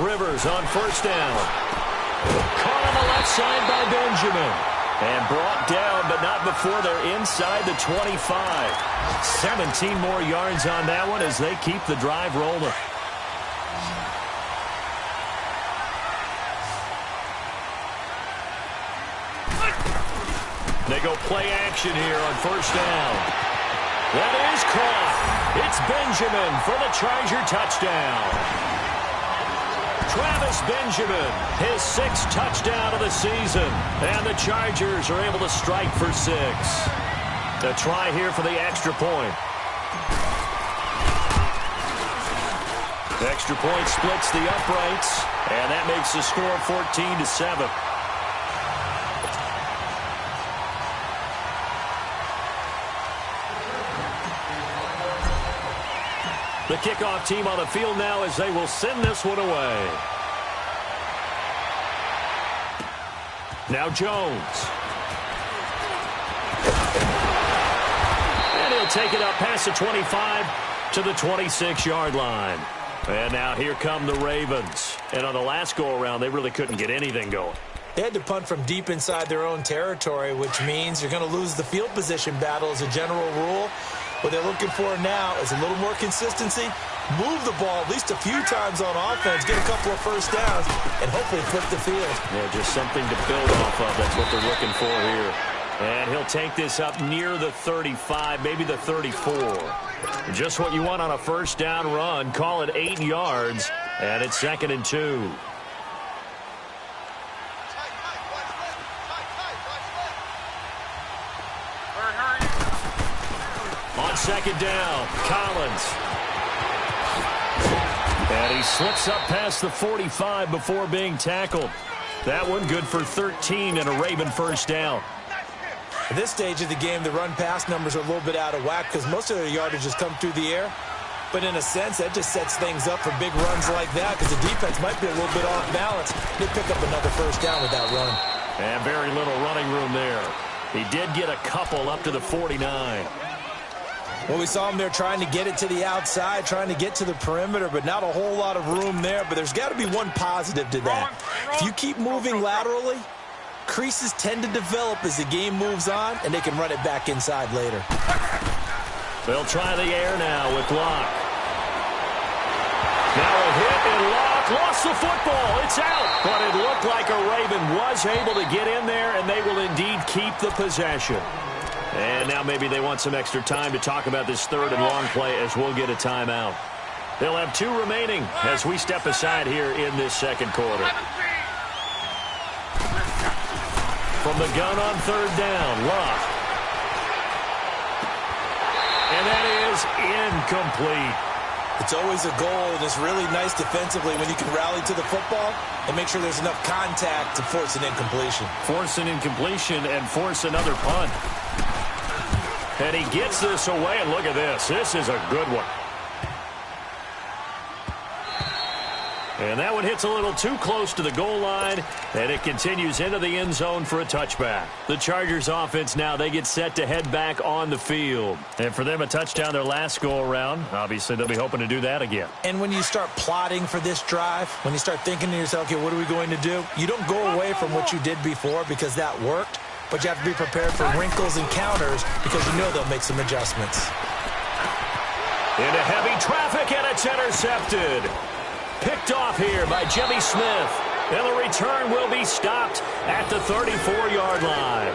Rivers on first down. Caught on the left side by Benjamin. And brought down, but not before they're inside the 25. 17 more yards on that one as they keep the drive rolling. They go play action here on first down. That is caught. It's Benjamin for the Charger touchdown. Travis Benjamin, his 6th touchdown of the season. And the Chargers are able to strike for 6. A try here for the extra point. The extra point splits the uprights, and that makes the score 14-7. The kickoff team on the field now as they will send this one away. Now Jones. And he'll take it up past the 25 to the 26-yard line. And now here come the Ravens. And on the last go-around, they really couldn't get anything going. They had to punt from deep inside their own territory, which means you're going to lose the field position battle as a general rule. What they're looking for now is a little more consistency, move the ball at least a few times on offense, get a couple of first downs, and hopefully flip the field. Yeah, just something to build off of. That's what they're looking for here. And he'll take this up near the 35, maybe the 34. Just what you want on a first down run. Call it 8 yards, and it's 2nd and 2. On second down, Collins. And he slips up past the 45 before being tackled. That one good for 13 and a Raven first down. At this stage of the game, the run-pass numbers are a little bit out of whack because most of their yardage has come through the air. But in a sense, that just sets things up for big runs like that because the defense might be a little bit off balance. They pick up another first down with that run. And very little running room there. He did get a couple up to the 49. Well, we saw him there trying to get it to the outside, trying to get to the perimeter, but not a whole lot of room there. But there's got to be one positive to that. If you keep moving laterally, creases tend to develop as the game moves on, and they can run it back inside later. They'll try the air now with Locke. Now a hit, and Locke lost the football. It's out. But it looked like a Raven was able to get in there, and they will indeed keep the possession. And now maybe they want some extra time to talk about this third and long play as we'll get a timeout. They'll have 2 remaining as we step aside here in this second quarter. From the gun on third down, Locke. And that is incomplete. It's always a goal, and it's really nice defensively when you can rally to the football and make sure there's enough contact to force an incompletion. Force an incompletion and force another punt. And he gets this away, and look at this. This is a good one. And that one hits a little too close to the goal line, and it continues into the end zone for a touchback. The Chargers offense now, they get set to head back on the field. And for them, a touchdown their last go-around. Obviously, they'll be hoping to do that again. And when you start plotting for this drive, when you start thinking to yourself, okay, what are we going to do? You don't go away from what you did before because that worked, but you have to be prepared for wrinkles and counters because you know they'll make some adjustments. Into heavy traffic, and it's intercepted. Picked off here by Jimmy Smith. And the return will be stopped at the 34-yard line.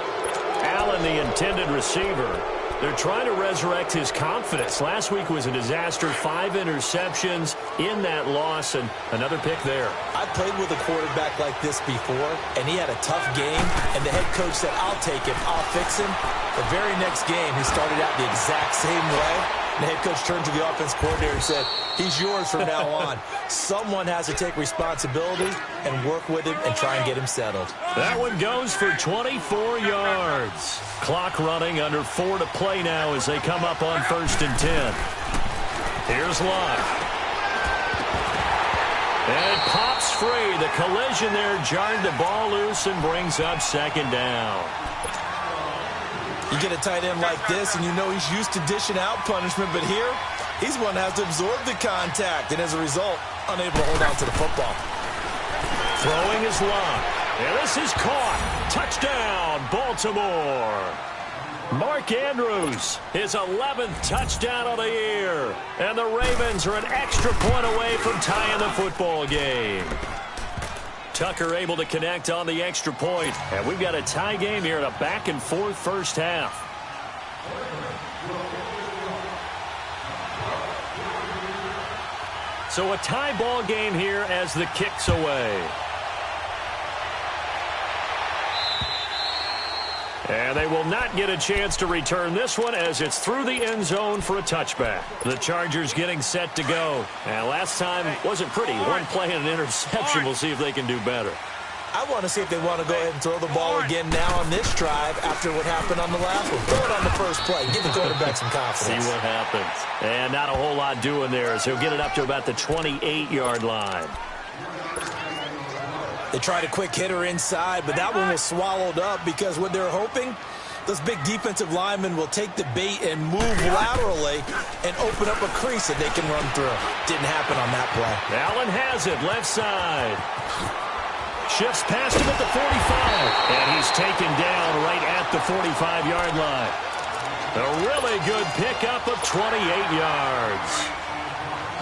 Allen, the intended receiver. They're trying to resurrect his confidence. Last week was a disaster. 5 interceptions in that loss, and another pick there. I played with a quarterback like this before, and he had a tough game, and the head coach said, I'll take him, I'll fix him. The very next game, he started out the exact same way. The head coach turned to the offense coordinator and said, he's yours from now on. Someone has to take responsibility and work with him and try and get him settled. That one goes for 24 yards. Clock running, under 4 to play now as they come up on 1st and 10. Here's Locke. And it pops free. The collision there jarred the ball loose and brings up 2nd down. You get a tight end like this, and you know he's used to dishing out punishment, but here, he's one that has to absorb the contact, and as a result, unable to hold on to the football. Throwing is Love. And this is caught. Touchdown, Baltimore. Mark Andrews, his 11th touchdown of the year. And the Ravens are an extra point away from tying the football game. Tucker able to connect on the extra point. And we've got a tie game here in a back-and-forth first half. So a tie ball game here as the kick's away. And they will not get a chance to return this one as it's through the end zone for a touchback. The Chargers getting set to go. And last time wasn't pretty. One play and an interception. We'll see if they can do better. I want to see if they want to go ahead and throw the ball again now on this drive after what happened on the last one. Throw it on the first play. Give the quarterback some confidence. See what happens. And not a whole lot doing there as he'll get it up to about the 28-yard line. They tried a quick hitter inside, but that one was swallowed up because what they're hoping, those big defensive linemen will take the bait and move laterally and open up a crease that they can run through. Didn't happen on that play. Allen has it, left side. Shifts past him at the 45. And he's taken down right at the 45-yard line. A really good pickup of 28 yards.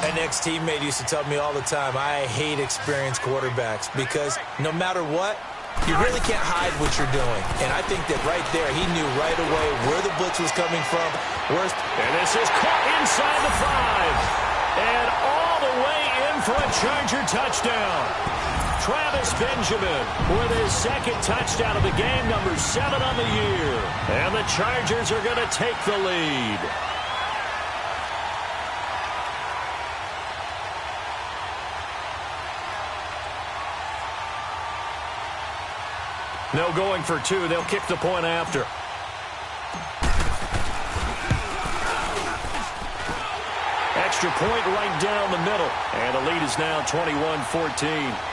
An ex-teammate used to tell me all the time, I hate experienced quarterbacks because no matter what, you really can't hide what you're doing. And I think that right there, he knew right away where the blitz was coming from. And this is caught inside the 5. And all the way in for a Charger touchdown. Travis Benjamin with his second touchdown of the game, number 7 on the year. And the Chargers are going to take the lead. No going for 2. They'll kick the point after. Extra point right down the middle. And the lead is now 21-14.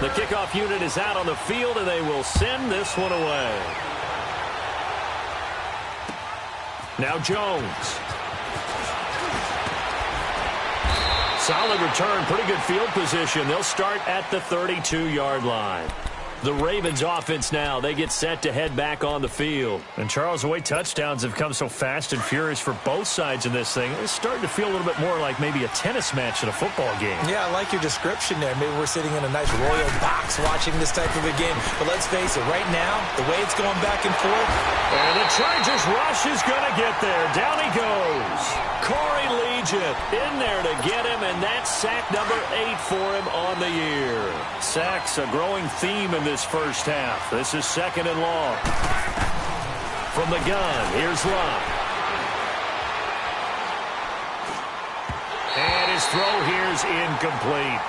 The kickoff unit is out on the field, and they will send this one away. Now Jones. Solid return, pretty good field position. They'll start at the 32-yard line. The Ravens offense now, they get set to head back on the field. And Charles, the way touchdowns have come so fast and furious for both sides in this thing, it's starting to feel a little bit more like maybe a tennis match in a football game. Yeah, I like your description there. Maybe we're sitting in a nice royal box watching this type of a game. But let's face it, right now, the way it's going back and forth. And the Chargers rush is going to get there. Down he goes. Corey Legion in there to get him, and that's sack number 8 for him on the year. Sacks a growing theme in this first half. This is 2nd and long. From the gun, here's Love. And his throw here's incomplete.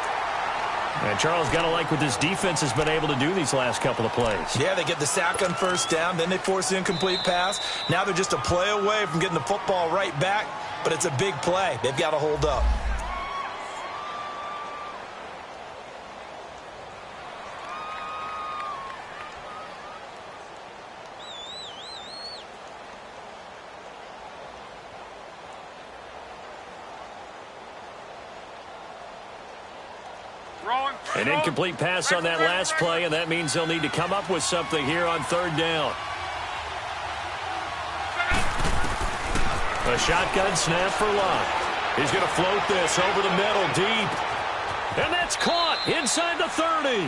And Charles, got to like what this defense has been able to do these last couple of plays. Yeah, they get the sack on first down, then they force the incomplete pass. Now they're just a play away from getting the football right back, but it's a big play. They've got to hold up. An incomplete pass on that last play, and that means they'll need to come up with something here on 3rd down. A shotgun snap for Love. He's going to float this over the middle deep. And that's caught inside the 30.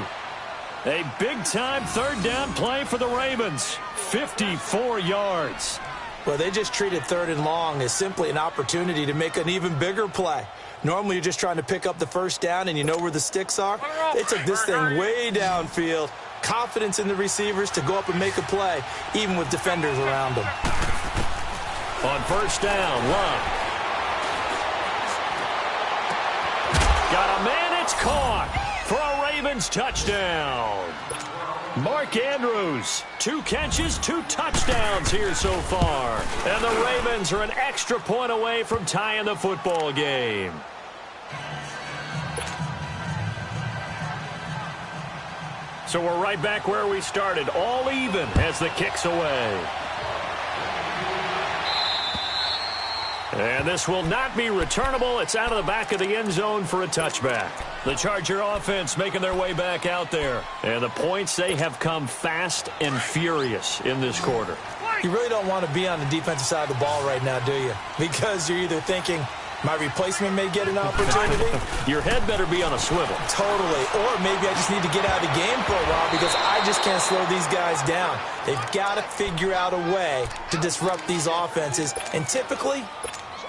A big-time 3rd down play for the Ravens. 54 yards. Well, they just treated 3rd and long as simply an opportunity to make an even bigger play. Normally, you're just trying to pick up the first down and you know where the sticks are. They took this thing way downfield. Confidence in the receivers to go up and make a play, even with defenders around them. On 1st down, Love. Got a man, it's caught for a Ravens touchdown. Mark Andrews, 2 catches, 2 touchdowns here so far. And the Ravens are an extra point away from tying the football game. So we're right back where we started, all even as the kick's away. And this will not be returnable. It's out of the back of the end zone for a touchback. The Charger offense making their way back out there. And the points, they have come fast and furious in this quarter. You really don't want to be on the defensive side of the ball right now, do you? Because you're either thinking, my replacement may get an opportunity. Your head better be on a swivel. Totally. Or maybe I just need to get out of the game for a while because I just can't slow these guys down. They've got to figure out a way to disrupt these offenses. And typically,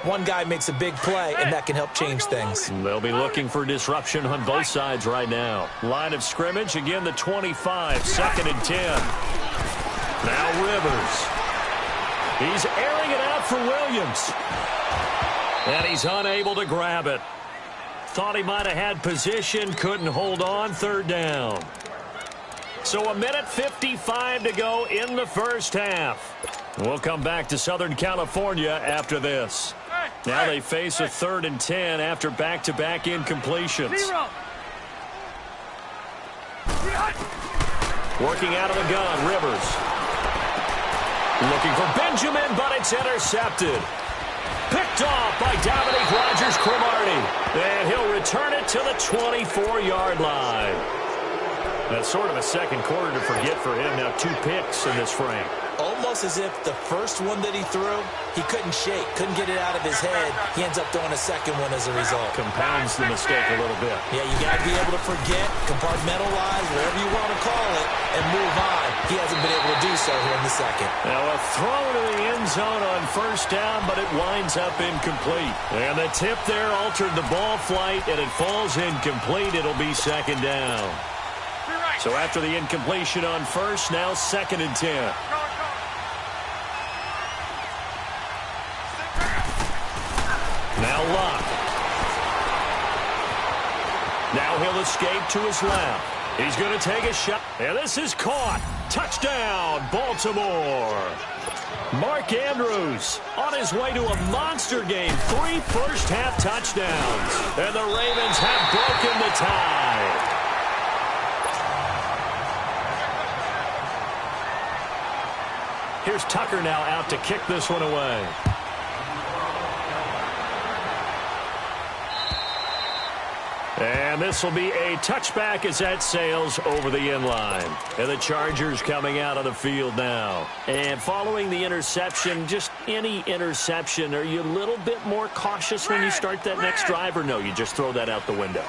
one guy makes a big play, and that can help change things. They'll be looking for disruption on both sides right now. Line of scrimmage, again, the 25, 2nd and 10. Now Rivers. He's airing it out for Williams. And he's unable to grab it. Thought he might have had position, couldn't hold on, 3rd down. So 1:55 to go in the first half. We'll come back to Southern California after this. Now they face a 3rd and 10 after back-to-back incompletions. Working out of the gun, Rivers. Looking for Benjamin, but it's intercepted. Picked off by Dominique Rodgers-Cromartie. And he'll return it to the 24-yard line. That's sort of a second quarter to forget for him. Now 2 picks in this frame. Almost as if the first one that he threw, he couldn't shake, couldn't get it out of his head. He ends up throwing a second one as a result. Compounds the mistake a little bit. Yeah, you got to be able to forget, compartmentalize, whatever you want to call it, and move on. He hasn't been able to do so here in the second. Now a throw to the end zone on 1st down, but it winds up incomplete. And the tip there altered the ball flight, and it falls incomplete. It'll be 2nd down. So after the incompletion on 1st, now 2nd and 10. Now Locke. Now he'll escape to his left. He's going to take a shot. And this is caught. Touchdown, Baltimore. Mark Andrews on his way to a monster game. 3 first-half touchdowns. And the Ravens have broken the tie. Here's Tucker now out to kick this one away. And this will be a touchback as that sails over the end line. And the Chargers coming out of the field now. And following the interception, just any interception, are you a little bit more cautious when you start that next drive, or no, you just throw that out the window?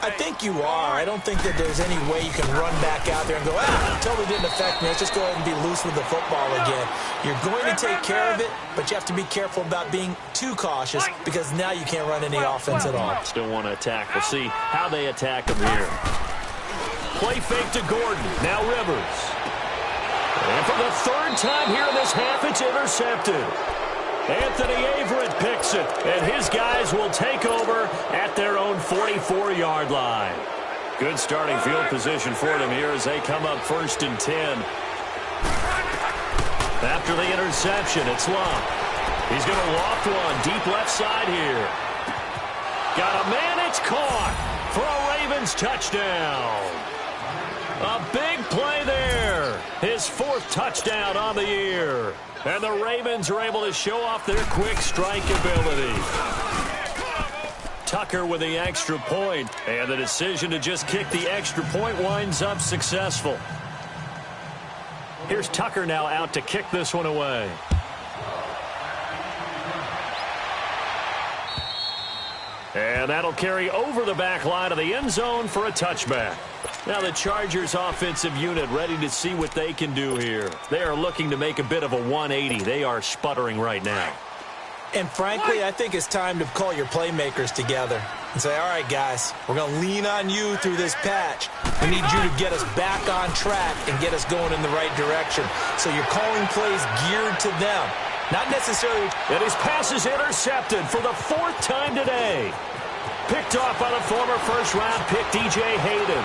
I think you are. I don't think that there's any way you can run back out there and go, totally didn't affect me. Let's just go ahead and be loose with the football again. You're going to take care of it, but you have to be careful about being too cautious because now you can't run any offense at all. Still want to attack. We'll see how they attack him here. Play fake to Gordon. Now Rivers. And for the 3rd time here in this half, it's intercepted. Anthony Averett picks it, and his guys will take over at their own 44-yard line. Good starting field position for them here as they come up 1st and 10. After the interception, it's Locke. He's going to loft one deep left side here. Got a man, it's caught for a Ravens touchdown. A big play there. His 4th touchdown on the year. And the Ravens are able to show off their quick strike ability. Tucker with the extra point, and the decision to just kick the extra point winds up successful. Here's Tucker now out to kick this one away. And that'll carry over the back line of the end zone for a touchback. Now the Chargers offensive unit ready to see what they can do here. They are looking to make a bit of a 180. They are sputtering right now. And frankly, I think it's time to call your playmakers together and say, all right, guys, we're going to lean on you through this patch. We need you to get us back on track and get us going in the right direction. So you're calling plays geared to them. Not necessarily. And his pass is intercepted for the 4th time today. Picked off by the former first-round pick, DJ Hayden.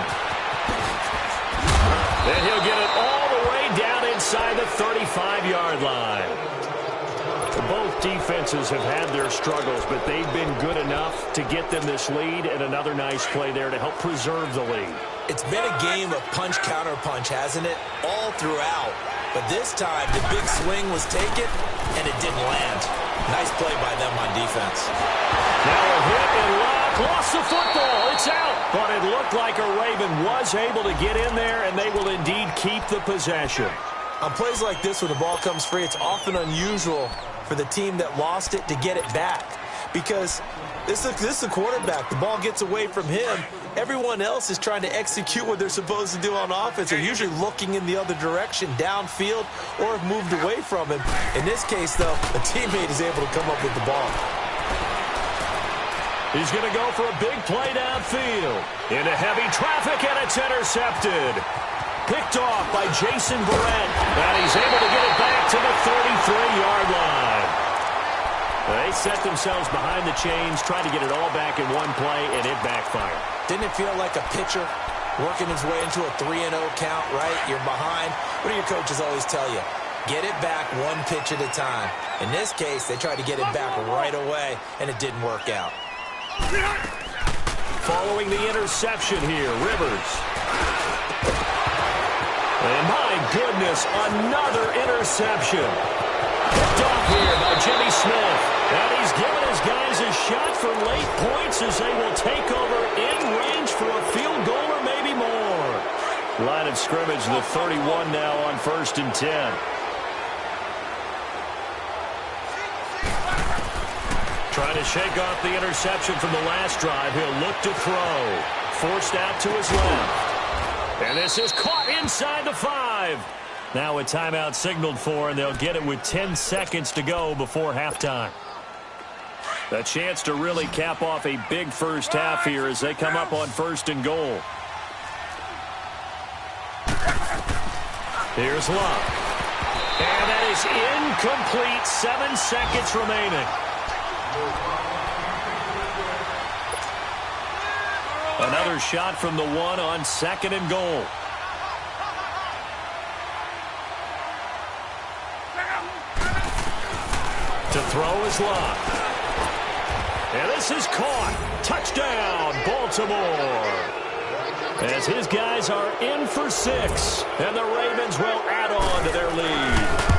And he'll get it all the way down inside the 35-yard line. Both Defenses have had their struggles, but they've been good enough to get them this lead, and another nice play there to help preserve the lead. It's been a game of punch-counter-punch, hasn't it? All throughout. But this time, the big swing was taken, and it didn't land. Nice play by them on defense. Now a hit and lock. Lost the football. It's out. But it looked like a Raven was able to get in there, and they will indeed keep the possession. On plays like this where the ball comes free, it's often unusual for the team that lost it to get it back. Because this is the quarterback. The ball gets away from him. Everyone else is trying to execute what they're supposed to do on offense. They're usually looking in the other direction, downfield, or have moved away from him. In this case, though, a teammate is able to come up with the ball. He's going to go for a big play downfield. Into heavy traffic, and it's intercepted. Picked off by Jason Verrett, and he's able to get it back to the 33-yard line. They set themselves behind the chains, tried to get it all back in one play, and it backfired. Didn't it feel like a pitcher working his way into a 3-0 count, right? You're behind. What do your coaches always tell you? Get it back one pitch at a time. In this case, they tried to get it back right away, and it didn't work out. Following the interception here, Rivers. And my goodness, another interception. Picked off here by Jimmy Smith. And he's given his guys a shot for late points as they will take over in range for a field goal or maybe more. Line of scrimmage, the 31 now on 1st and 10. Trying to shake off the interception from the last drive. He'll look to throw. Forced out to his left. And this is caught inside the 5. Now a timeout signaled for, and they'll get it with 10 seconds to go before halftime. A chance to really cap off a big first half here as they come up on 1st and goal. Here's Luck. And that is incomplete. 7 seconds remaining. Another shot from the 1 on 2nd and goal. To throw is Luck. And this is caught. Touchdown, Baltimore. As his guys are in for 6. And the Ravens will add on to their lead.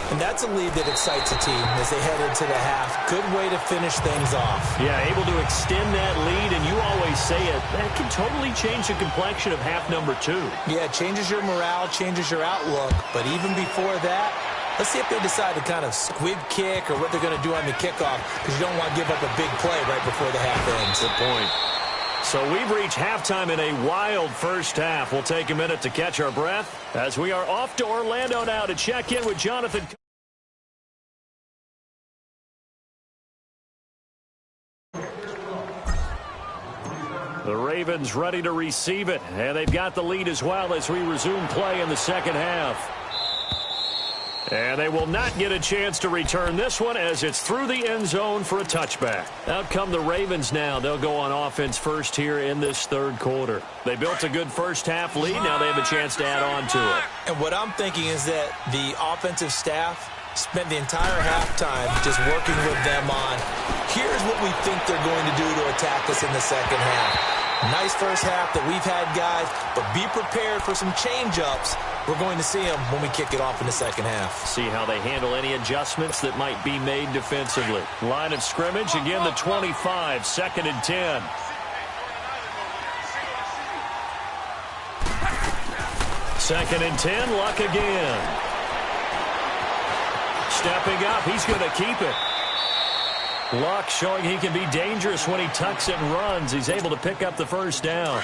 And that's a lead that excites a team as they head into the half. Good way to finish things off. Yeah, able to extend that lead, and you always say it, that can totally change the complexion of half number 2. Yeah, it changes your morale, changes your outlook. But even before that, let's see if they decide to kind of squib kick or what they're going to do on the kickoff, because you don't want to give up a big play right before the half ends. Good point. So we've reached halftime in a wild first half. We'll take a minute to catch our breath as we are off to Orlando now to check in with Jonathan. The Ravens ready to receive it, and they've got the lead as well as we resume play in the second half. And they will not get a chance to return this one as it's through the end zone for a touchback. Out come the Ravens now. They'll go on offense first here in this third quarter. They built a good first half lead. Now they have a chance to add on to it. And what I'm thinking is that the offensive staff spent the entire halftime just working with them on, here's what we think they're going to do to attack us in the second half. Nice first half that we've had, guys, but be prepared for some change-ups. We're going to see them when we kick it off in the second half. See how they handle any adjustments that might be made defensively. Line of scrimmage, again the 25, 2nd and 10. Second and 10, Luck again. Stepping up, he's going to keep it. Luck showing he can be dangerous when he tucks it and runs. He's able to pick up the first down.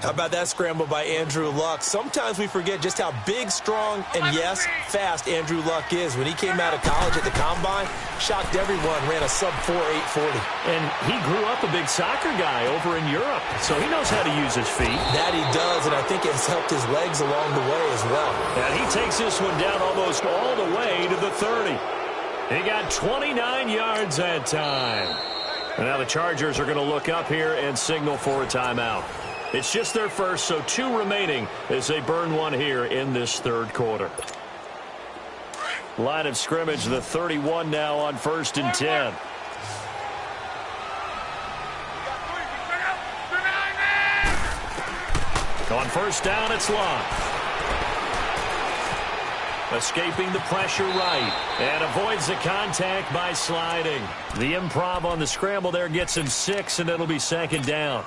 How about that scramble by Andrew Luck? Sometimes we forget just how big, strong, and, yes, fast Andrew Luck is. When he came out of college at the Combine, shocked everyone, ran a sub-4 840. And he grew up a big soccer guy over in Europe, so he knows how to use his feet. That he does, and I think it's helped his legs along the way as well. And he takes this one down almost all the way to the 30. He got 29 yards that time. And now the Chargers are going to look up here and signal for a timeout. It's just their first, so 2 remaining as they burn one here in this third quarter. Line of scrimmage, the 31 now on 1st and 10. On 1st down, it's Love. Escaping the pressure right. And avoids the contact by sliding. The improv on the scramble there gets him 6, and it'll be 2nd down.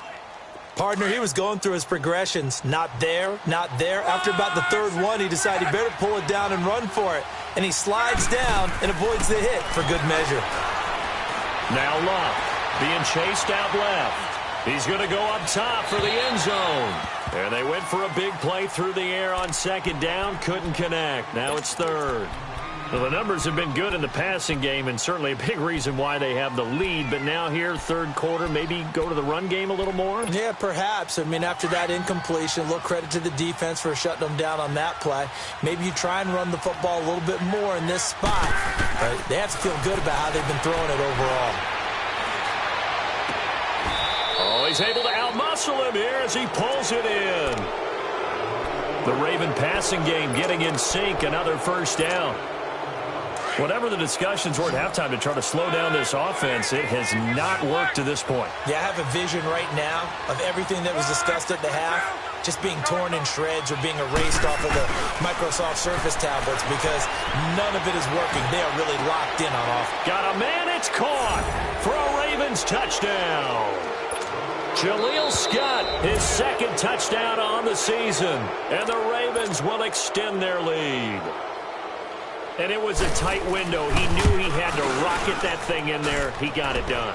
Partner, he was going through his progressions. Not there, not there. After about the 3rd one, he decided he better pull it down and run for it. And he slides down and avoids the hit for good measure. Now Love being chased out left. He's going to go up top for the end zone. And they went for a big play through the air on 2nd down. Couldn't connect. Now it's 3rd. Well, the numbers have been good in the passing game, and certainly a big reason why they have the lead. But now here, 3rd quarter, maybe go to the run game a little more? Yeah, perhaps. I mean, after that incompletion, a little credit to the defense for shutting them down on that play. Maybe you try and run the football a little bit more in this spot. But they have to feel good about how they've been throwing it overall. Oh, he's able to outmuscle him here as he pulls it in. The Raven passing game getting in sync, another 1st down. Whatever the discussions were at halftime to try to slow down this offense, it has not worked to this point. Yeah, I have a vision right now of everything that was discussed at the half just being torn in shreds or being erased off of the Microsoft Surface tablets because none of it is working. They are really locked in on offense. Got a man, it's caught for a Ravens touchdown. Jaleel Scott, his 2nd touchdown on the season, and the Ravens will extend their lead. And it was a tight window. He knew he had to rocket that thing in there. He got it done.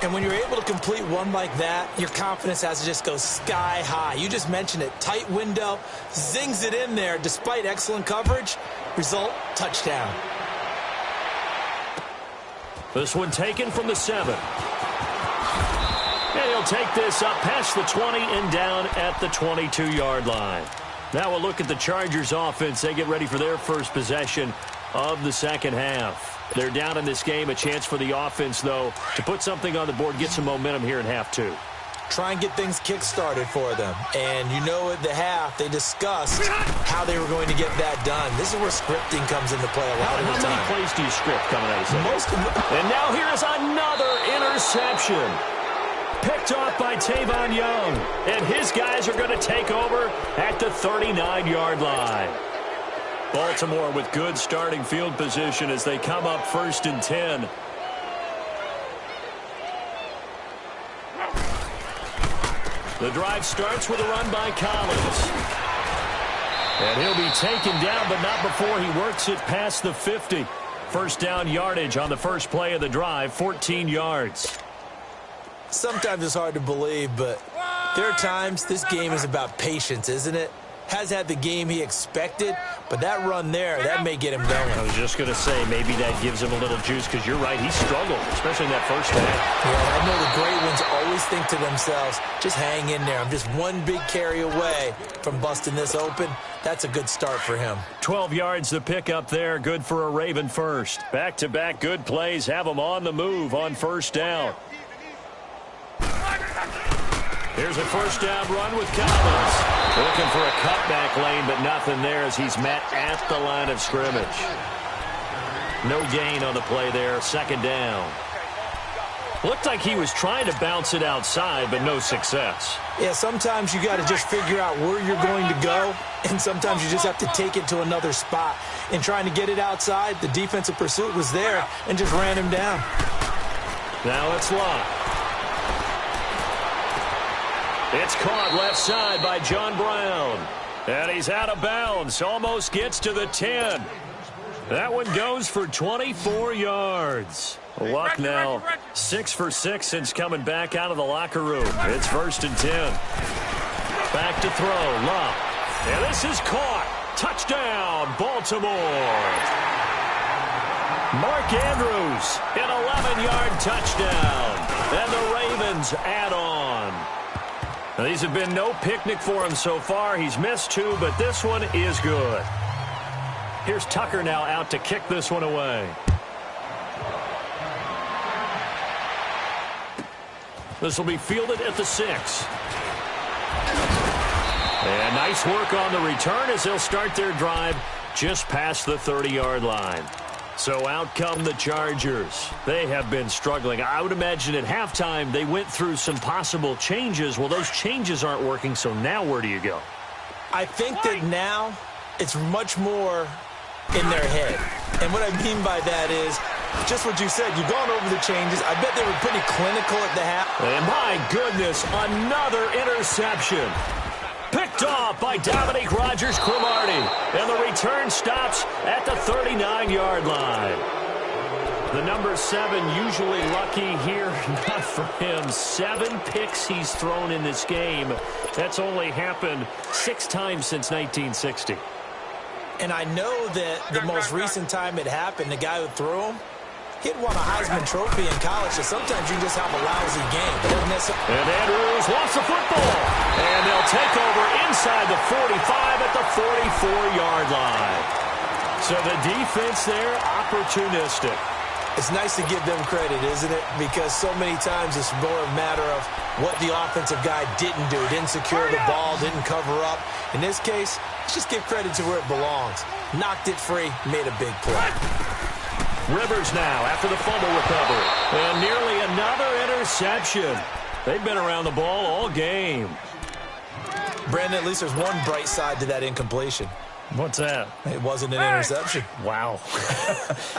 And when you're able to complete one like that, your confidence has to just go sky high. You just mentioned it. Tight window, zings it in there despite excellent coverage. Result, touchdown. This one taken from the 7. And he'll take this up past the 20 and down at the 22-yard line. Now we'll look at the Chargers offense. They get ready for their first possession of the 2nd half. They're down in this game. A chance for the offense, though, to put something on the board, get some momentum here in half 2. Try and get things kick-started for them. And you know at the half, they discussed how they were going to get that done. This is where scripting comes into play a lot of the time. How many plays do you script coming out of this? And now here's another interception. Picked off by Tavon Young. And his guys are going to take over at the 39-yard line. Baltimore with good starting field position as they come up 1st and 10. The drive starts with a run by Collins. And he'll be taken down, but not before he works it past the 50. 1st down yardage on the first play of the drive, 14 yards. Sometimes it's hard to believe, but there are times this game is about patience, isn't it? Has had the game he expected, but that run there, that may get him going. I was just going to say, maybe that gives him a little juice, because you're right, he struggled, especially in that first half. Yeah, I know the great ones always think to themselves, just hang in there. I'm just one big carry away from busting this open. That's a good start for him. 12 yards to pick up there, good for a Raven first. Back-to-back good plays, have him on the move on 1st down. Here's a 1st down run with Collins. Looking for a cutback lane, but nothing there as he's met at the line of scrimmage. No gain on the play there, 2nd down. Looked like he was trying to bounce it outside, but no success. Yeah, sometimes you got to just figure out where you're going to go, and sometimes you just have to take it to another spot. In trying to get it outside, the defensive pursuit was there and just ran him down. Now it's Love. It's caught left side by John Brown. And he's out of bounds. Almost gets to the 10. That one goes for 24 yards. Luck now 6 for 6 since coming back out of the locker room. It's 1st and 10. Back to throw. Love. And this is caught. Touchdown, Baltimore. Mark Andrews, an 11-yard touchdown. And the Ravens add on. Now, these have been no picnic for him so far. He's missed 2, but this one is good. Here's Tucker now out to kick this one away. This will be fielded at the 6. And nice work on the return as they'll start their drive just past the 30-yard line. So out come the Chargers. They have been struggling. I would imagine at halftime they went through some possible changes. Well, those changes aren't working, so now where do you go? I think that now it's much more in their head. And what I mean by that is just what you said. You've gone over the changes. I bet they were pretty clinical at the half. And my goodness, another interception. Picked off by Dominique Rodgers-Cromartie. And the return stops at the 39-yard line. The number 7 usually lucky here. Not for him. 7 picks he's thrown in this game. That's only happened 6 times since 1960. And I know that the most recent time it happened, the guy who threw him, he'd won a Heisman Trophy in college, so sometimes you just have a lousy game. And Andrews lost the football. And they'll take over inside the 45 at the 44-yard line. So the defense there, opportunistic. It's nice to give them credit, isn't it? Because so many times it's more a matter of what the offensive guy didn't do. Didn't secure the ball, didn't cover up. In this case, let's just give credit to where it belongs. Knocked it free, made a big play. Rivers now after the fumble recovery. And nearly another interception. They've been around the ball all game. Brandon, at least there's one bright side to that incompletion. What's that? It wasn't an interception. Wow.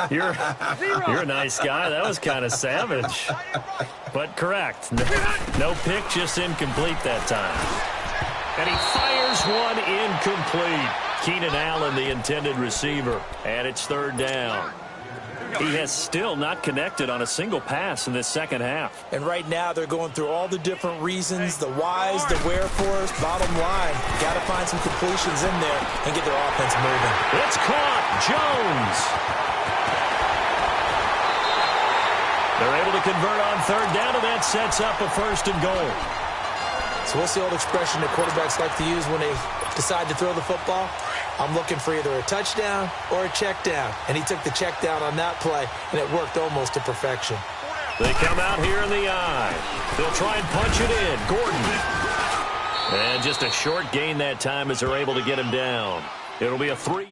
You're a nice guy. That was kind of savage. But correct. No pick, just incomplete that time. And he fires one incomplete. Keenan Allen, the intended receiver. And it's 3rd down. He has still not connected on a single pass in this second half. And right now they're going through all the different reasons, the whys, the wherefores. Bottom line, got to find some completions in there and get their offense moving. It's caught. Jones. They're able to convert on 3rd down, and that sets up a 1st and goal. So what's the old expression that quarterbacks like to use when they decide to throw the football? I'm looking for either a touchdown or a check down. And he took the check down on that play, and it worked almost to perfection. They come out here in the eye. They'll try and punch it in. Gordon. And just a short gain that time as they're able to get him down. It'll be a 3.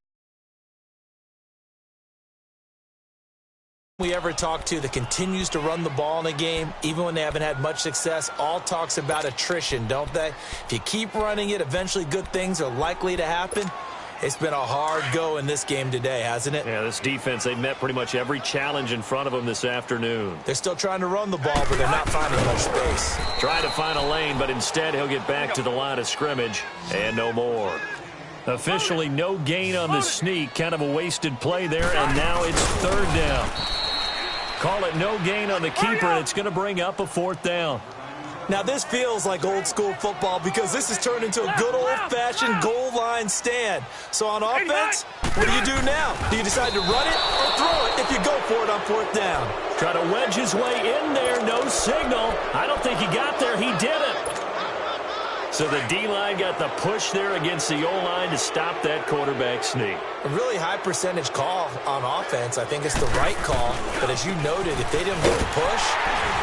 We ever talk to that continues to run the ball in a game, even when they haven't had much success, all talks about attrition, don't they? If you keep running it, eventually good things are likely to happen. It's been a hard go in this game today, hasn't it? Yeah, this defense, they've met pretty much every challenge in front of them this afternoon. They're still trying to run the ball, but they're not finding much space. Trying to find a lane, but instead he'll get back to the line of scrimmage and no more. Officially no gain on the sneak, kind of a wasted play there, and now it's 3rd down. Call it no gain on the keeper, and it's going to bring up a 4th down. Now, this feels like old-school football because this has turned into a good old-fashioned goal line stand. So on offense, what do you do now? Do you decide to run it or throw it if you go for it on 4th down? Try to wedge his way in there, no signal. I don't think he got there. He didn't. So the D-line got the push there against the O-line to stop that quarterback sneak. A really high percentage call on offense. I think it's the right call. But as you noted, if they didn't get the push,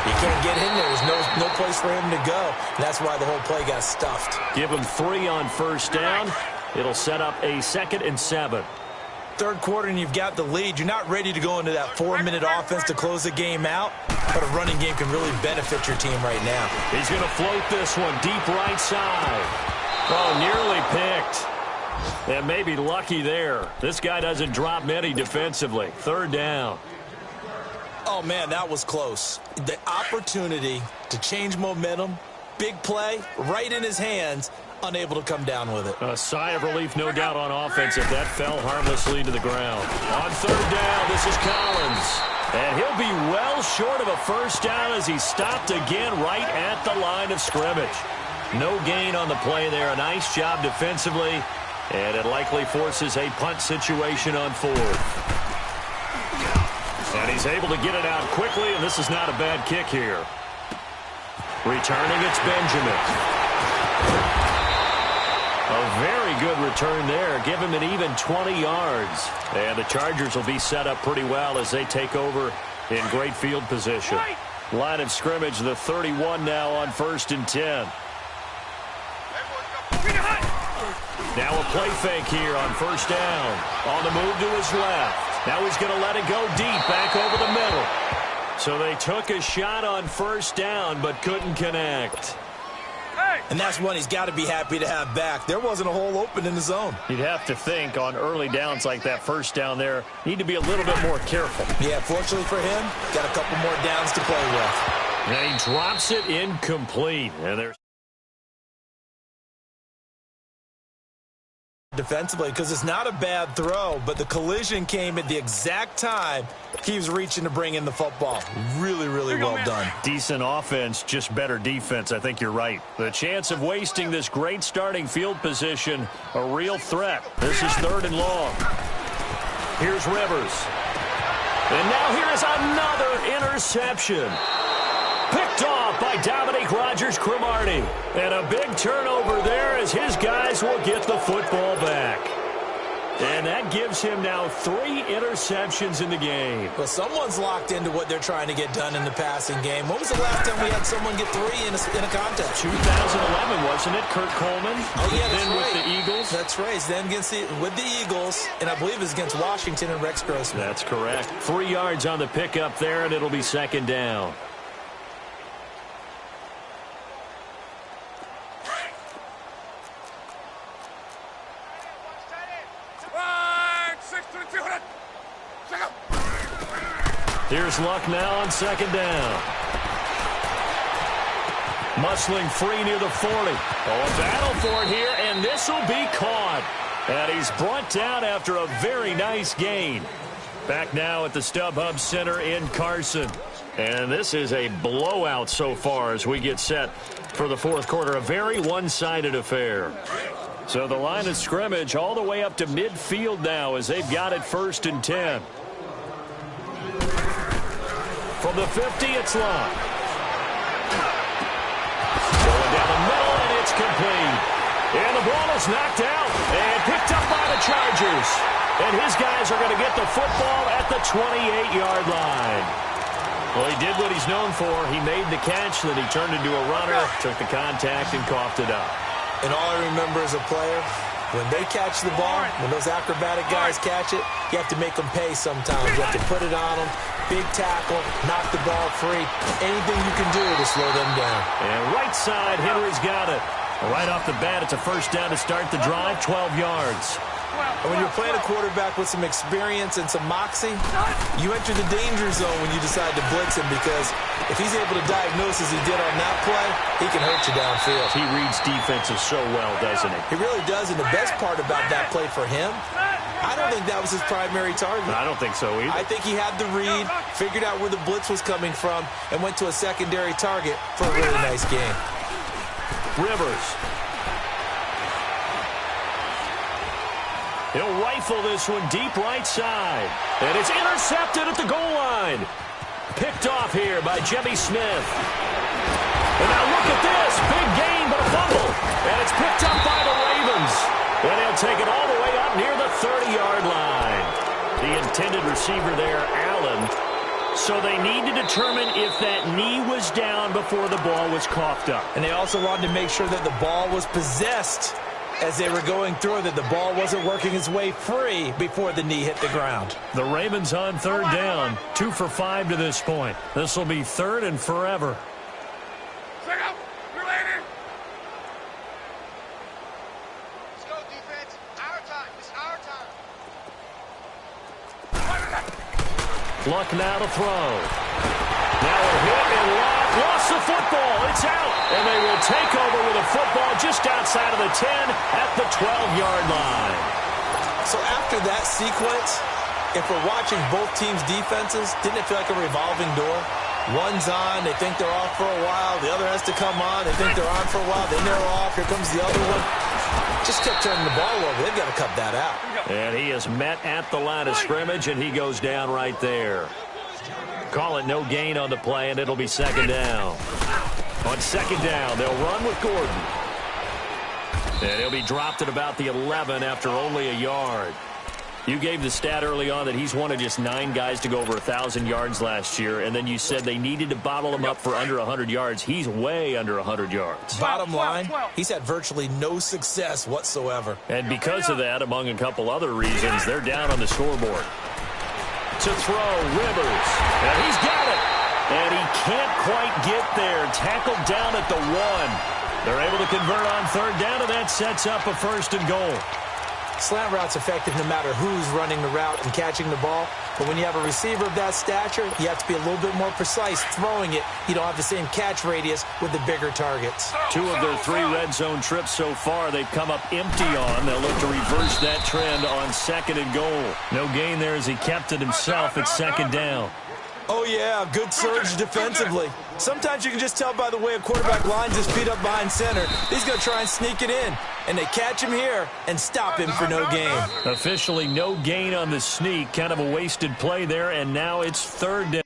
you can't get in there. There's no place for him to go. And that's why the whole play got stuffed. Give him 3 on 1st down. It'll set up a 2nd and 7. 3rd quarter and you've got the lead. You're not ready to go into that 4-minute offense to close the game out, but a running game can really benefit your team right now. He's going to float this one deep right side. Oh, nearly picked. And maybe lucky there. This guy doesn't drop many defensively. 3rd down. Oh, man, that was close. The opportunity to change momentum, big play, right in his hands, unable to come down with it. A sigh of relief, no doubt, on offense if that fell harmlessly to the ground. On 3rd down, this is Collins. And he'll be well short of a 1st down as he stopped again right at the line of scrimmage. No gain on the play there. A nice job defensively. And it likely forces a punt situation on 4th. And he's able to get it out quickly, and this is not a bad kick here. Returning, it's Benjamin. A very good return there. Give him an even 20 yards. And the Chargers will be set up pretty well as they take over in great field position. Line of scrimmage, the 31 now on 1st and 10. Now a play fake here on first down. On the move to his left. Now he's going to let it go deep back over the middle. So they took a shot on first down but couldn't connect. And that's one he's got to be happy to have back. There wasn't a hole open in the zone. You'd have to think on early downs like that first down there, need to be a little bit more careful. Yeah, fortunately for him, got a couple more downs to play with. And he drops it incomplete. And there's defensively, because it's not a bad throw, but the collision came at the exact time he was reaching to bring in the football. Really, really well done. Decent offense, just better defense. I think you're right. The chance of wasting this great starting field position, a real threat. This is 3rd and long. Here's Rivers. And now here's another interception. Picked off by Dominique Rodgers-Cromartie. And a big turnover there as his guys will get the football back. And that gives him now 3 interceptions in the game. Well, someone's locked into what they're trying to get done in the passing game. When was the last time we had someone get 3 in a contest? 2011, wasn't it? Kurt Coleman. Oh, yeah, that's then right. With the Eagles. That's right. Then with the Eagles, and I believe it's against Washington and Rex Grossman. That's correct. 3 yards on the pickup there, and it'll be 2nd down. Here's Luck now on 2nd down. Muscling free near the 40. Oh, a battle for it here, and this will be caught. And he's brought down after a very nice gain. Back now at the StubHub Center in Carson. And this is a blowout so far as we get set for the 4th quarter. A very one-sided affair. So the line of scrimmage all the way up to midfield now as they've got it 1st and 10. From the 50, it's Luck. Going down the middle, and it's complete. And the ball is knocked out and picked up by the Chargers. And his guys are going to get the football at the 28-yard line. Well, he did what he's known for. He made the catch, then he turned into a runner, took the contact, and coughed it up. And all I remember as a player, when they catch the ball, when those acrobatic guys catch it, you have to make them pay sometimes. You have to put it on them, big tackle, knock the ball free. Anything you can do to slow them down. And right side, Henry's got it. Right off the bat, it's a 1st down to start the drive, 12 yards. And when you're playing a quarterback with some experience and some moxie, you enter the danger zone when you decide to blitz him, because if he's able to diagnose as he did on that play, he can hurt you downfield. He reads defenses so well, doesn't he? He really does, and the best part about that play for him, I don't think that was his primary target. I don't think so either. I think he had the read, figured out where the blitz was coming from, and went to a secondary target for a really nice game. Rivers. He'll rifle this one deep right side. And it's intercepted at the goal line. Picked off here by Jimmy Smith. And now look at this. Big gain, but a fumble. And it's picked up by the Ravens. And he'll take it all the way up near the 30-yard line. The intended receiver there, Allen. So they need to determine if that knee was down before the ball was coughed up. And they also wanted to make sure that the ball was possessed as they were going through, that the ball wasn't working its way free before the knee hit the ground. The Ravens on 3rd down, 2 for 5 to this point. This will be 3rd and forever. Let's go, defense. Our time. It's our time. Luck now to throw. Now a hit, and Luck lost the football. It's out. And they will take over with a football just outside of the 10 at the 12-yard line. So after that sequence, if we're watching both teams' defenses, didn't it feel like a revolving door? One's on, they think they're off for a while. The other has to come on, they think they're on for a while. Then they're off. Here comes the other one. Just kept turning the ball over. They've got to cut that out. And he is met at the line of scrimmage, and he goes down right there. Call it no gain on the play, and it'll be 2nd down. On 2nd down, they'll run with Gordon. And he'll be dropped at about the 11 after only a yard. You gave the stat early on that he's one of just 9 guys to go over 1,000 yards last year, and then you said they needed to bottle him up for under 100 yards. He's way under 100 yards. Bottom line, he's had virtually no success whatsoever. And because of that, among a couple other reasons, they're down on the scoreboard. To throw, Rivers, and he's got it. And he can't quite get there. Tackled down at the 1. They're able to convert on 3rd down, and that sets up a 1st and goal. Slant route's effective no matter who's running the route and catching the ball. But when you have a receiver of that stature, you have to be a little bit more precise throwing it. You don't have the same catch radius with the bigger targets. 2 of their 3 red zone trips so far they've come up empty on. They'll look to reverse that trend on 2nd and goal. No gain there as he kept it himself at 2nd down. Oh, yeah, good surge defensively. Sometimes you can just tell by the way a quarterback lines his feet up behind center. He's going to try and sneak it in. And they catch him here and stop him for no gain. Officially no gain on the sneak. Kind of a wasted play there, and now it's 3rd down.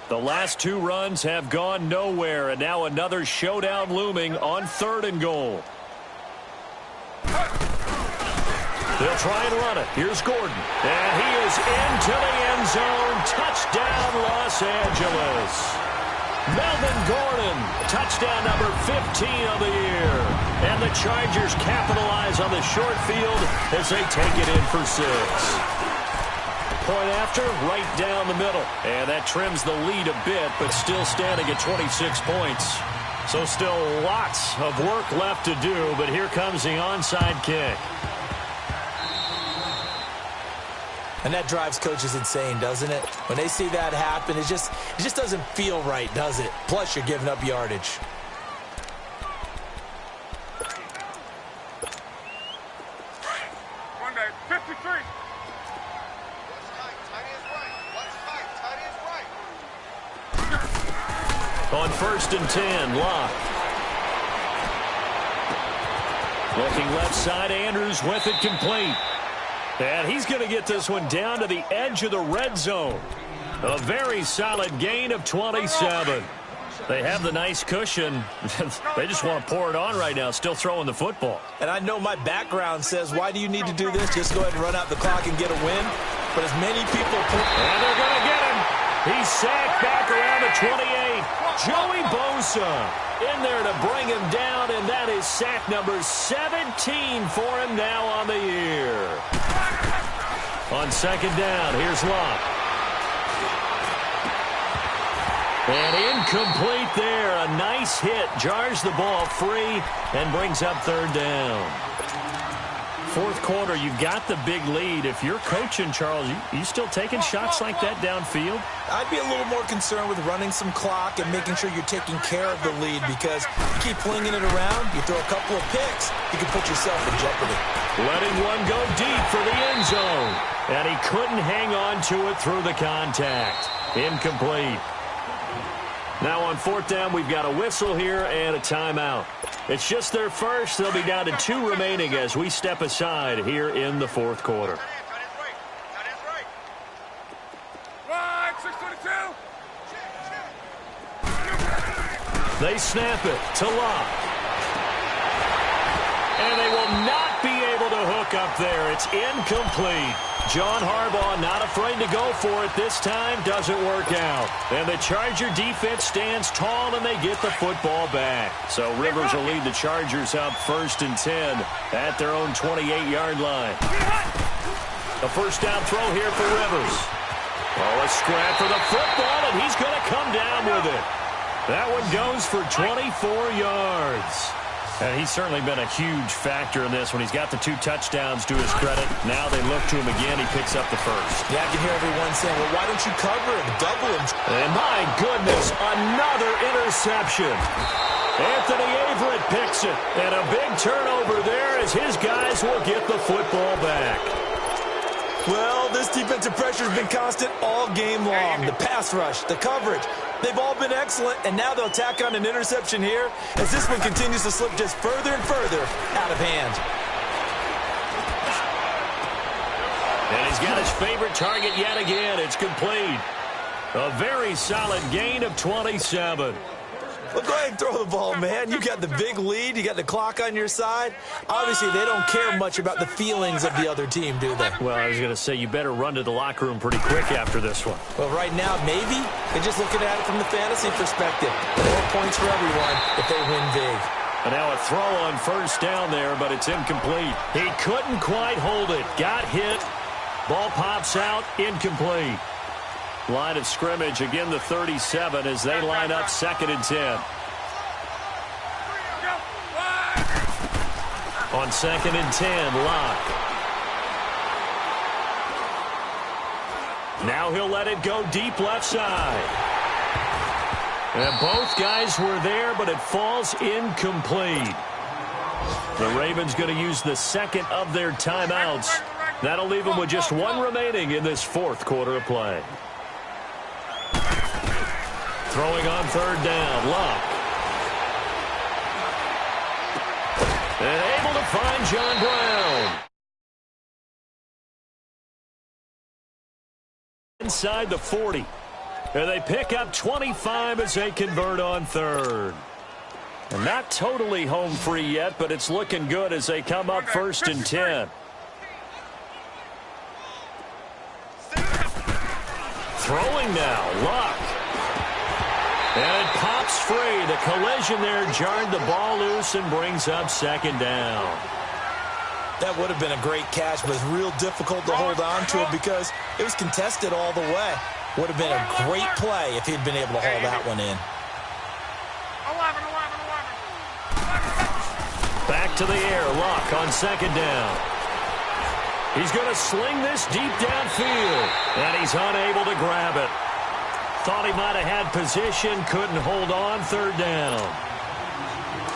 The last 2 runs have gone nowhere, and now another showdown looming on 3rd and goal. They'll try and run it. Here's Gordon. And he is into the end zone. Touchdown, Los Angeles. Melvin Gordon, touchdown number 15 of the year. And the Chargers capitalize on the short field as they take it in for 6. Point after, right down the middle. And that trims the lead a bit, but still standing at 26 points. So still lots of work left to do, but here comes the onside kick. And that drives coaches insane, doesn't it? When they see that happen, it just doesn't feel right, does it? Plus, you're giving up yardage. On 1st and 10, Locke. Looking left side, Andrews with it complete. And he's going to get this one down to the edge of the red zone. A very solid gain of 27. They have the nice cushion. They just want to pour it on right now, still throwing the football. And I know my background says, why do you need to do this? Just go ahead and run out the clock and get a win. But as many people... And they're going to get him. He's sacked back around the 28. Joey Bosa in there to bring him down, and that is sack number 17 for him now on the year. On 2nd down, here's Locke. And incomplete there. A nice hit. Jars the ball free and brings up 3rd down. 4th quarter, you've got the big lead. If you're coaching, Charles, you still taking shots like that downfield? I'd be a little more concerned with running some clock and making sure you're taking care of the lead, because you keep flinging it around, you throw a couple of picks, you can put yourself in jeopardy. Letting one go deep for the end zone. And he couldn't hang on to it through the contact. Incomplete. Now on 4th down, we've got a whistle here and a timeout. It's just their first. They'll be down to 2 remaining as we step aside here in the 4th quarter. They snap it to Locke. And they will not be able to hook up there. It's incomplete. John Harbaugh not afraid to go for it this time. Doesn't work out. And the Charger defense stands tall, and they get the football back. So Rivers will lead the Chargers up 1st and 10 at their own 28-yard line. A 1st down throw here for Rivers. Oh, a scrap for the football, and he's going to come down with it. That one goes for 24 yards. And he's certainly been a huge factor in this when he's got the 2 touchdowns to his credit. Now they look to him again. He picks up the first. Yeah, I can hear everyone saying, well, why don't you cover him, double him? And my goodness, another interception. Anthony Averett picks it. And a big turnover there as his guys will get the football back. Well, this defensive pressure has been constant all game long. The pass rush, the coverage, they've all been excellent, and now they'll tack on an interception here as this one continues to slip just further and further out of hand. And he's got his favorite target yet again. It's complete. A very solid gain of 27. Well, go ahead and throw the ball, man. You got the big lead. You got the clock on your side. Obviously, they don't care much about the feelings of the other team, do they? Well, I was going to say, you better run to the locker room pretty quick after this one. Well, right now, maybe. They're just looking at it from the fantasy perspective. More points for everyone if they win big. And now a throw on first down there, but it's incomplete. He couldn't quite hold it. Got hit. Ball pops out. Incomplete. Line of scrimmage, again the 37 as they line up 2nd and 10. On 2nd and 10, Locke. Now he'll let it go deep left side. And both guys were there, but it falls incomplete. The Ravens going to use the 2nd of their timeouts. That'll leave them with just 1 remaining in this 4th quarter of play. Throwing on 3rd down, Locke. And able to find John Brown. Inside the 40. And they pick up 25 as they convert on 3rd. And not totally home free yet, but it's looking good as they come up 1st and 10. Throwing now, Locke. And it pops free. The collision there jarred the ball loose and brings up 2nd down. That would have been a great catch, but it's real difficult to hold on to it because it was contested all the way. Would have been a great play if he'd been able to hold that one in. Back to the air. Locke on 2nd down. He's going to sling this deep downfield, and he's unable to grab it. Thought he might have had position, couldn't hold on 3rd down.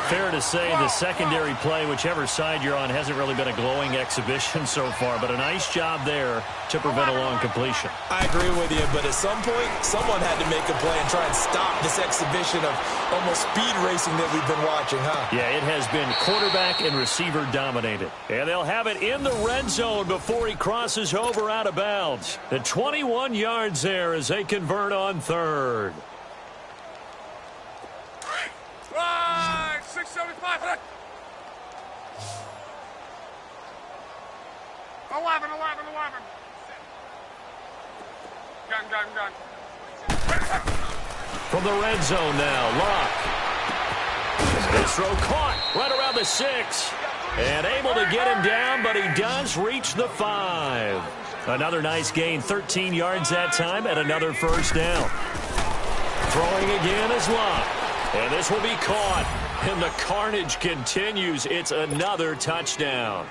Fair to say the secondary play, whichever side you're on, hasn't really been a glowing exhibition so far, but a nice job there to prevent a long completion. I agree with you, but at some point, someone had to make a play and try and stop this exhibition of almost speed racing that we've been watching, huh? Yeah, it has been quarterback and receiver dominated. And they'll have it in the red zone before he crosses over out of bounds. The 21 yards there as they convert on 3rd. 675. 11. Gun. From the red zone now, Locke. This throw caught right around the 6. And able to get him down, but he does reach the 5. Another nice gain, 13 yards that time, and another 1st down. Throwing again is Locke. And this will be caught. And the carnage continues. It's another touchdown.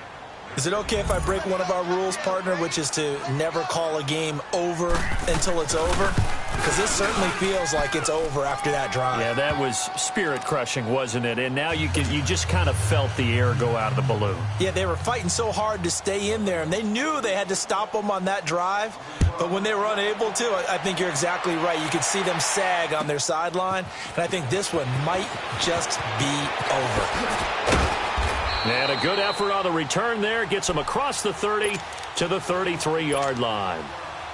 Is it okay if I break one of our rules, partner, which is to never call a game over until it's over? Because this certainly feels like it's over after that drive. Yeah, that was spirit-crushing, wasn't it? And now you just kind of felt the air go out of the balloon. Yeah, they were fighting so hard to stay in there, and they knew they had to stop them on that drive. But when they were unable to, I think you're exactly right. You could see them sag on their sideline, and I think this one might just be over. And a good effort on the return there. Gets them across the 30 to the 33-yard line.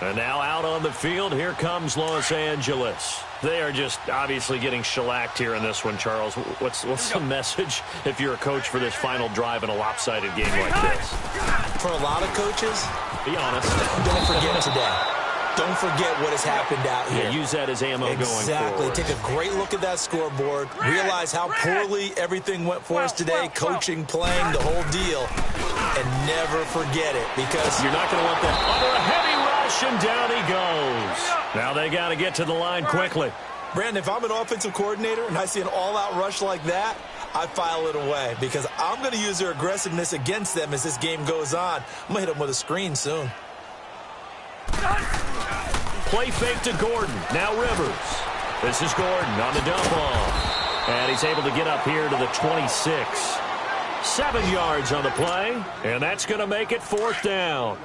And now out on the field, here comes Los Angeles. They are just obviously getting shellacked here in this one, Charles. What's the message if you're a coach for this final drive in a lopsided game like this? For a lot of coaches, be honest. Don't forget today. Don't forget what has happened out here. Yeah, use that as ammo going forward. Exactly. Take a great look at that scoreboard. Realize how poorly everything went for us today. Coaching, playing, the whole deal. And never forget it, because you're not going to want that. Under a heavy rush, and down he goes. Now they got to get to the line quickly. Brandon, if I'm an offensive coordinator and I see an all-out rush like that, I file it away because I'm going to use their aggressiveness against them as this game goes on. I'm going to hit them with a screen soon. Play fake to Gordon. Now Rivers. This is Gordon on the dump off. And he's able to get up here to the 26. 7 yards on the play, and that's going to make it 4th down.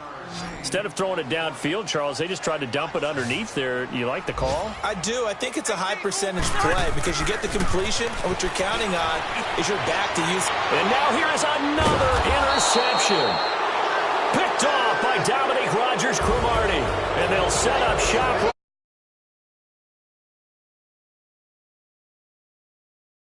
Instead of throwing it downfield, Charles, they just tried to dump it underneath there. You like the call? I do. I think it's a high percentage play because you get the completion, and what you're counting on is your back to use. And now here is another interception. Picked off by Dominique Rodgers-Cromartie. And they'll set up shop.